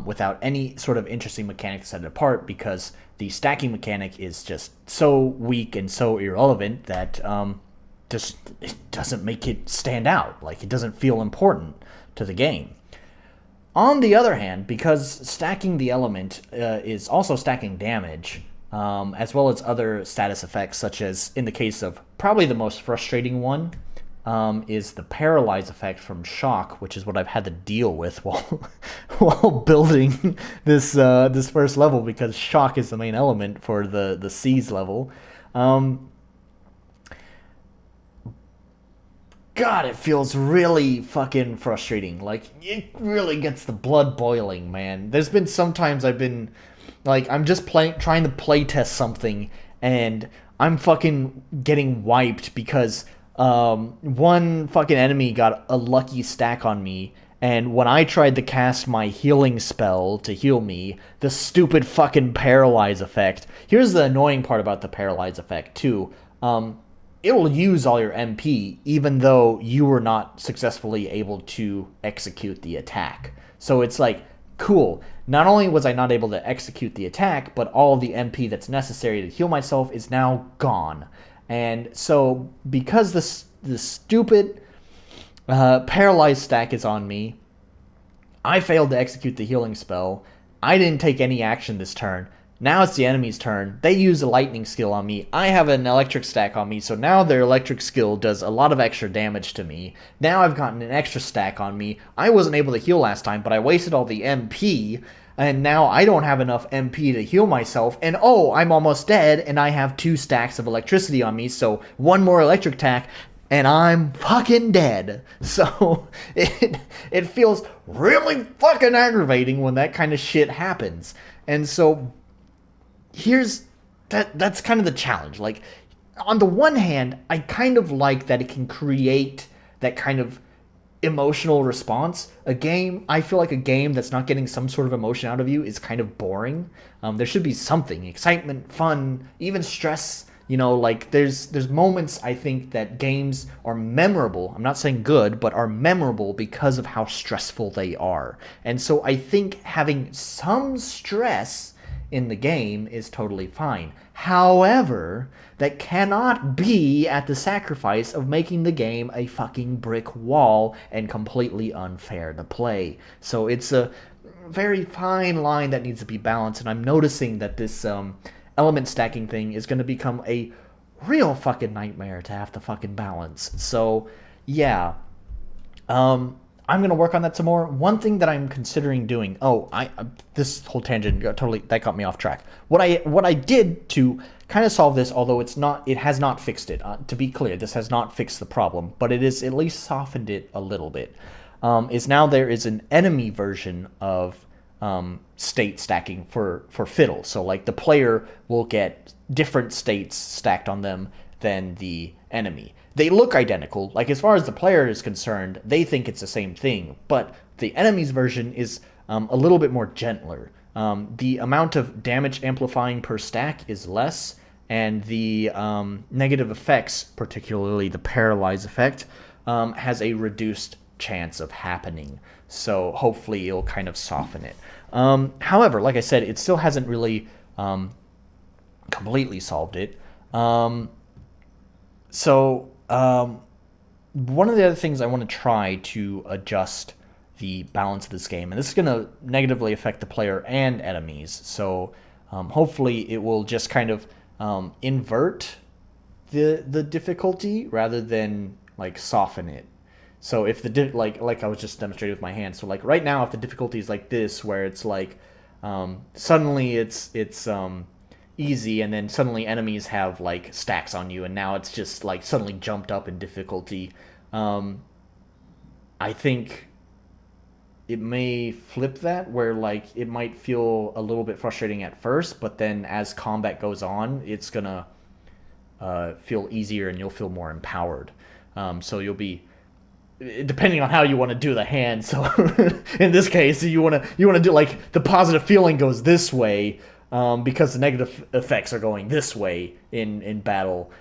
without any sort of interesting mechanic to set it apart, because the stacking mechanic is just so weak and so irrelevant that just it doesn't make it stand out. Like, it doesn't feel important to the game. On the other hand, because stacking the element is also stacking damage, as well as other status effects, such as in the case of probably the most frustrating one, is the paralyze effect from shock, which is what I've had to deal with while while building this first level, because shock is the main element for the Siege level. God, it feels really fucking frustrating. Like, it really gets the blood boiling, man. There's been sometimes I've been, like, I'm just trying to play test something, and I'm fucking getting wiped because one fucking enemy got a lucky stack on me, and when I tried to cast my healing spell to heal me, the stupid fucking paralyze effect. Here's the annoying part about the paralyze effect, too. It'll use all your MP even though you were not successfully able to execute the attack. So it's like, cool. Not only was I not able to execute the attack, but all the MP that's necessary to heal myself is now gone. And so because this stupid paralyzed stack is on me, I failed to execute the healing spell. I didn't take any action this turn. Now it's the enemy's turn. They use a lightning skill on me. I have an electric stack on me, so now their electric skill does a lot of extra damage to me. Now I've gotten an extra stack on me. I wasn't able to heal last time, but I wasted all the MP, and now I don't have enough MP to heal myself, and oh, I'm almost dead, and I have 2 stacks of electricity on me, so 1 more electric attack, and I'm fucking dead. So it feels really fucking aggravating when that kind of shit happens. And so that's kind of the challenge. Like, on the one hand, I kind of like that it can create that kind of emotional response. I feel like a game that's not getting some sort of emotion out of you is kind of boring. There should be something, excitement, fun, even stress. Like, there's moments I think that games are memorable. I'm not saying good, but are memorable because of how stressful they are. And so I think having some stress in the game is totally fine. However, that cannot be at the sacrifice of making the game a fucking brick wall and completely unfair to play. So it's a very fine line that needs to be balanced, and I'm noticing that this element stacking thing is going to become a real fucking nightmare to have to fucking balance. So, yeah. I'm gonna work on that some more. One thing that I'm considering doing. This whole tangent that got me off track. What I did to kind of solve this, although it has not fixed it. To be clear, this has not fixed the problem, but it has at least softened it a little bit. Is now there is an enemy version of state stacking for Fiddle. So like the player will get different states stacked on them than the enemy. They look identical. Like, as far as the player is concerned, they think it's the same thing. But the enemy's version is a little bit more gentler. The amount of damage amplifying per stack is less, and the negative effects, particularly the paralyze effect, has a reduced chance of happening. So hopefully it'll kind of soften it. However, like I said, it still hasn't really completely solved it. One of the other things I want to try to adjust the balance of this game, and this is going to negatively affect the player and enemies, so hopefully it will just kind of invert the difficulty rather than like soften it. So if like I was just demonstrating with my hand, so like right now if the difficulty is like this, where it's like suddenly it's easy, and then suddenly enemies have like stacks on you, and now it's just like suddenly jumped up in difficulty. I think it may flip that, where like it might feel a little bit frustrating at first, but then as combat goes on, it's gonna feel easier and you'll feel more empowered. So you'll be, depending on how you want to do the hand. So in this case, you want to do like the positive feeling goes this way, because the negative effects are going this way in battle.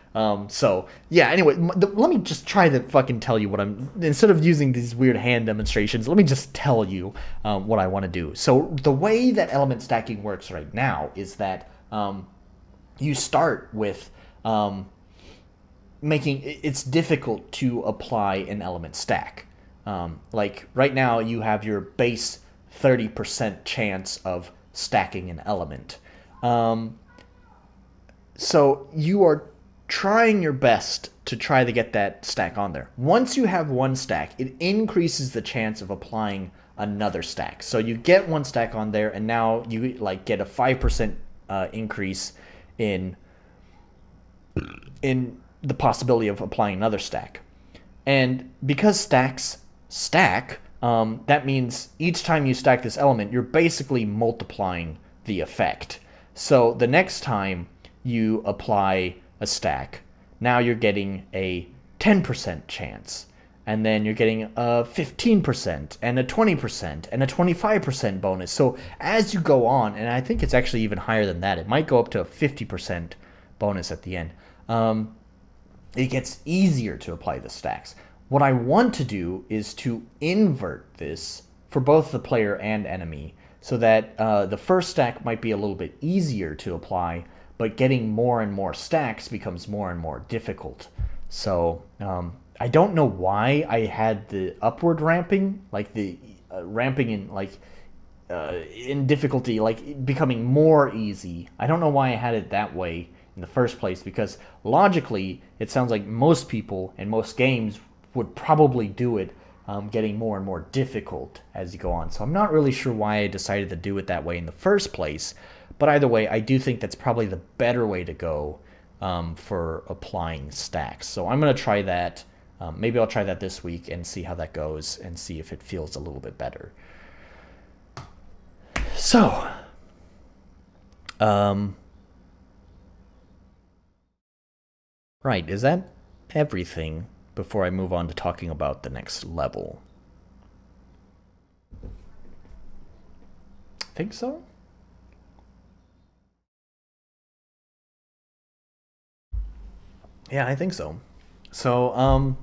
So, yeah, anyway, let me just try to fucking tell you instead of using these weird hand demonstrations, let me just tell you what I want to do. So, the way that element stacking works right now is that you start with making it's difficult to apply an element stack. Like right now, you have your base 30% chance of stacking an element. So you are trying your best to try to get that stack on there. Once you have one stack, it increases the chance of applying another stack. So you get one stack on there, and now you like get a 5% increase in the possibility of applying another stack. And because stacks stack, that means each time you stack this element, you're basically multiplying the effect. So the next time you apply a stack, now you're getting a 10% chance. And then you're getting a 15% and a 20% and a 25% bonus. So as you go on, and I think it's actually even higher than that, it might go up to a 50% bonus at the end. It gets easier to apply the stacks. What I want to do is to invert this for both the player and enemy, so that the first stack might be a little bit easier to apply, but getting more and more stacks becomes more and more difficult. So I don't know why I had the upward ramping, like the ramping in difficulty, like becoming more easy. I don't know why I had it that way in the first place, because logically it sounds like most people in most games would probably do it getting more and more difficult as you go on. So I'm not really sure why I decided to do it that way in the first place, but either way, I do think that's probably the better way to go for applying stacks. So I'm going to try that. Maybe I'll try that this week and see how that goes and see if it feels a little bit better. So, right, is that everything before I move on to talking about the next level? I think so. Yeah, I think so. So,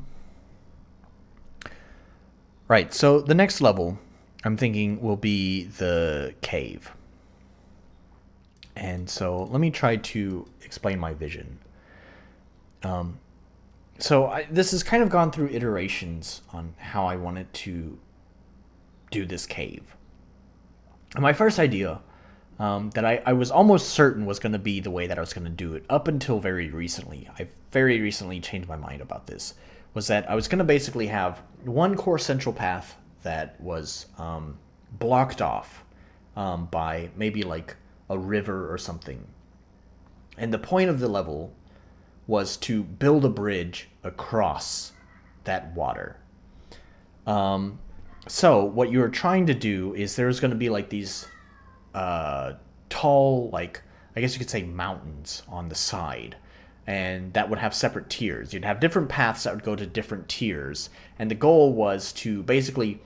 right, so the next level I'm thinking will be the cave. And so let me try to explain my vision. This has kind of gone through iterations on how I wanted to do this cave. And my first idea that I was almost certain was going to be the way that I was going to do it up until very recently. I very recently changed my mind about this. Was that I was going to basically have one core central path that was blocked off by maybe like a river or something. And the point of the level was to build a bridge across that water. So what you were trying to do is there's going to be like these tall, like, I guess you could say mountains on the side, and that would have separate tiers. You'd have different paths that would go to different tiers, and the goal was to basically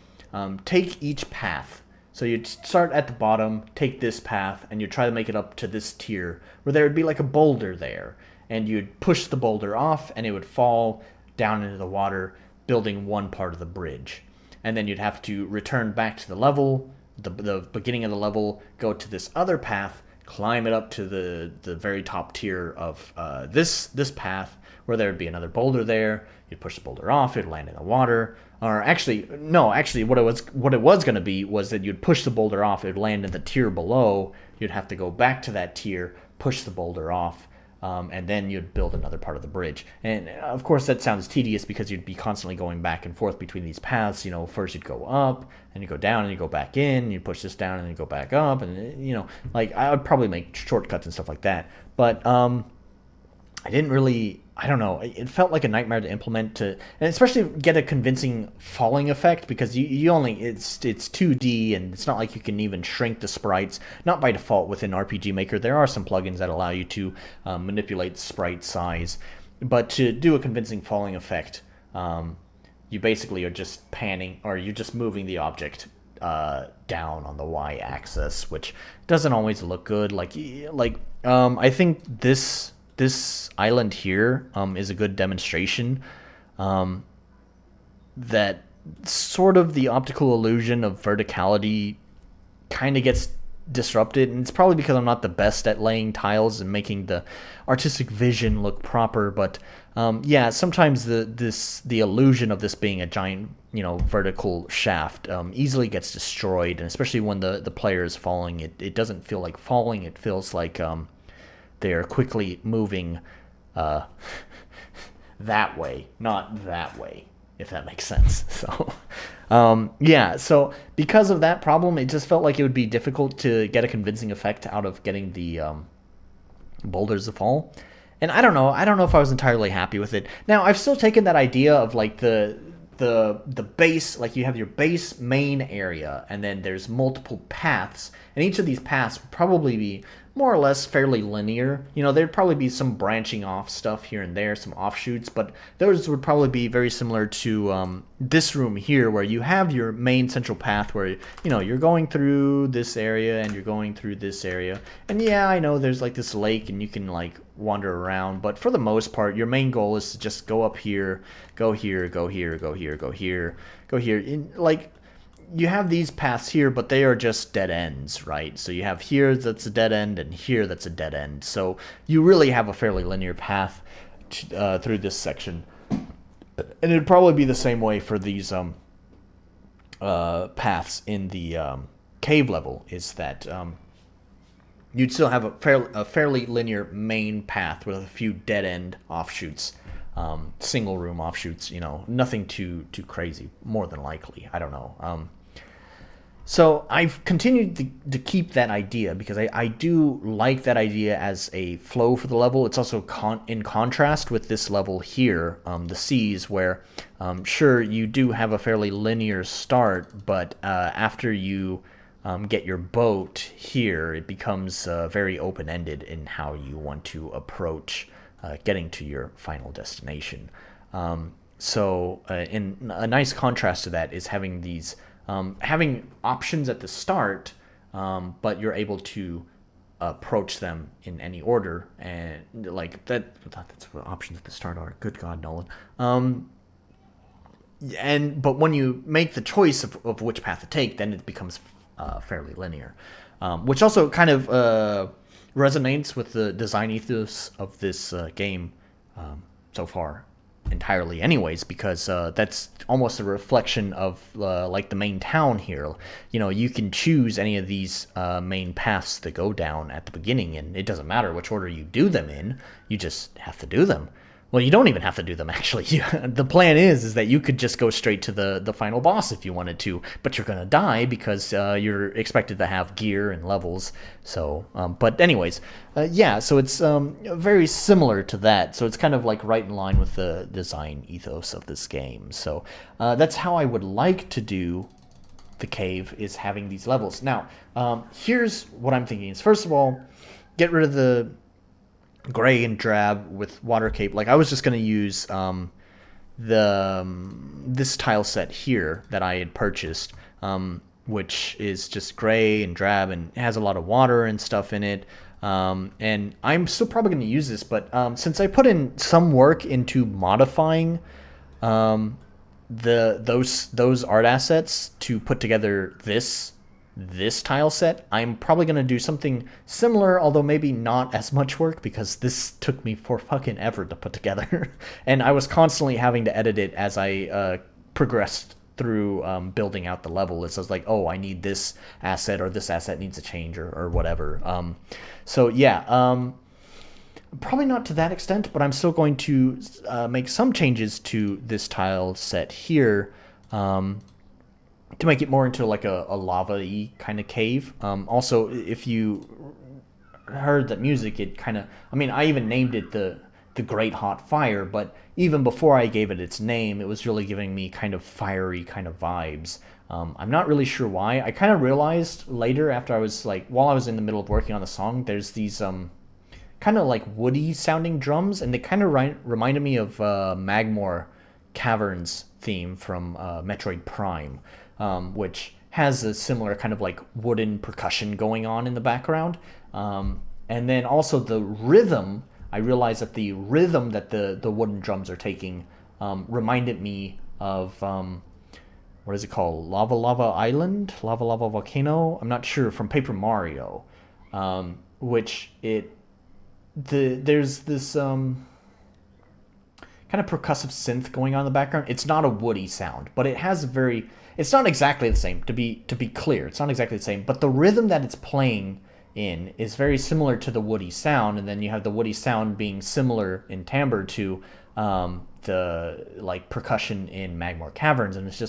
take each path. So you'd start at the bottom, take this path, and you'd try to make it up to this tier where there would be like a boulder there, and you'd push the boulder off and it would fall down into the water, building one part of the bridge. And then you'd have to return back to the level, the beginning of the level, go to this other path, climb it up to the very top tier of this path, where there would be another boulder there. You'd push the boulder off, it'd land in the water. Or actually, what it was going to be was that you'd push the boulder off, it'd land in the tier below. You'd have to go back to that tier, push the boulder off, and then you'd build another part of the bridge. And of course that sounds tedious because you'd be constantly going back and forth between these paths. You know, first you'd go up, and you go down, and you go back in, and you push this down, and you go back up, and like I would probably make shortcuts and stuff like that. But I didn't really, I don't know, it felt like a nightmare to implement, and especially get a convincing falling effect, because you only, it's 2D, and it's not like you can even shrink the sprites. Not by default within RPG Maker. There are some plugins that allow you to manipulate sprite size, but to do a convincing falling effect, you basically are just panning, or you're just moving the object down on the y-axis, which doesn't always look good. I think this island here is a good demonstration that sort of the optical illusion of verticality kind of gets disrupted, and it's probably because I'm not the best at laying tiles and making the artistic vision look proper. But yeah, sometimes the illusion of this being a giant, vertical shaft easily gets destroyed, and especially when the player is falling, it doesn't feel like falling. It feels like they're quickly moving uh, that way, not that way, if that makes sense. So, yeah, so because of that problem, it just felt like it would be difficult to get a convincing effect out of getting the boulders to fall. And I don't know. I don't know if I was entirely happy with it. Now, I've still taken that idea of like the base, like you have your base main area, and then there's multiple paths, and each of these paths would probably be more or less fairly linear. There'd probably be some branching off stuff here and there, some offshoots, but those would probably be very similar to this room here, where you have your main central path where, you're going through this area and you're going through this area. And yeah, I know there's like this lake and you can like wander around, but for the most part, your main goal is to just go up here, go here, go here, go here, go here, go here. Like, you have these paths here, but they are just dead ends, right? So you have here that's a dead end, and here that's a dead end. So you really have a fairly linear path through this section. And it'd probably be the same way for these paths in the cave level, is that you'd still have a fairly linear main path with a few dead end offshoots. Single room offshoots, nothing too crazy, more than likely. I don't know. So I've continued to keep that idea because I do like that idea as a flow for the level. It's also in contrast with this level here, the seas, where sure, you do have a fairly linear start, but after you get your boat here, it becomes very open-ended in how you want to approach getting to your final destination. So in a nice contrast to that is having these having options at the start, but you're able to approach them in any order, and like that. That's what options at the start are. Good God, Nolan. But when you make the choice of which path to take, then it becomes fairly linear, which also kind of resonates with the design ethos of this game so far entirely anyways, because that's almost a reflection of like the main town here. You can choose any of these main paths to go down at the beginning, and it doesn't matter which order you do them in, you just have to do them. Well, you don't even have to do them, actually. The plan is that you could just go straight to the final boss if you wanted to, but you're going to die because you're expected to have gear and levels. So, but anyways, yeah, so it's very similar to that. So it's kind of like right in line with the design ethos of this game. So that's how I would like to do the cave, is having these levels. Now, here's what I'm thinking is, first of all, get rid of the gray and drab with water cape. Like, I was just going to use this tile set here that I had purchased, which is just gray and drab and has a lot of water and stuff in it. And I'm still probably going to use this, but since I put in some work into modifying those art assets to put together this tile set, I'm probably going to do something similar, although maybe not as much work, because this took me for fucking ever to put together. And I was constantly having to edit it as I progressed through building out the level. It's like, oh, I need this asset, or this asset needs a change, or whatever. So yeah, probably not to that extent, but I'm still going to make some changes to this tile set here, to make it more into like a lava-y kind of cave. Also, if you heard that music, it kind of, I even named it the Great Hot Fire, but even before I gave it its name, it was really giving me kind of fiery kind of vibes. I'm not really sure why. I kind of realized later, after I was like, while I was in the middle of working on the song, there's these kind of like woody sounding drums, and they kind of reminded me of Magmor Caverns theme from Metroid Prime, which has a similar kind of like wooden percussion going on in the background. And then also the rhythm, I realized that the rhythm that the wooden drums are taking reminded me of what is it called? Lava Lava Island, Lava Lava Volcano. I'm not sure, from Paper Mario, which there's this kind of percussive synth going on in the background. It's not a woody sound, but it has a very. It's not exactly the same. To be clear, it's not exactly the same. But the rhythm that it's playing in is very similar to the woody sound, and then you have the woody sound being similar in timbre to the like percussion in Magmore Caverns, and it's just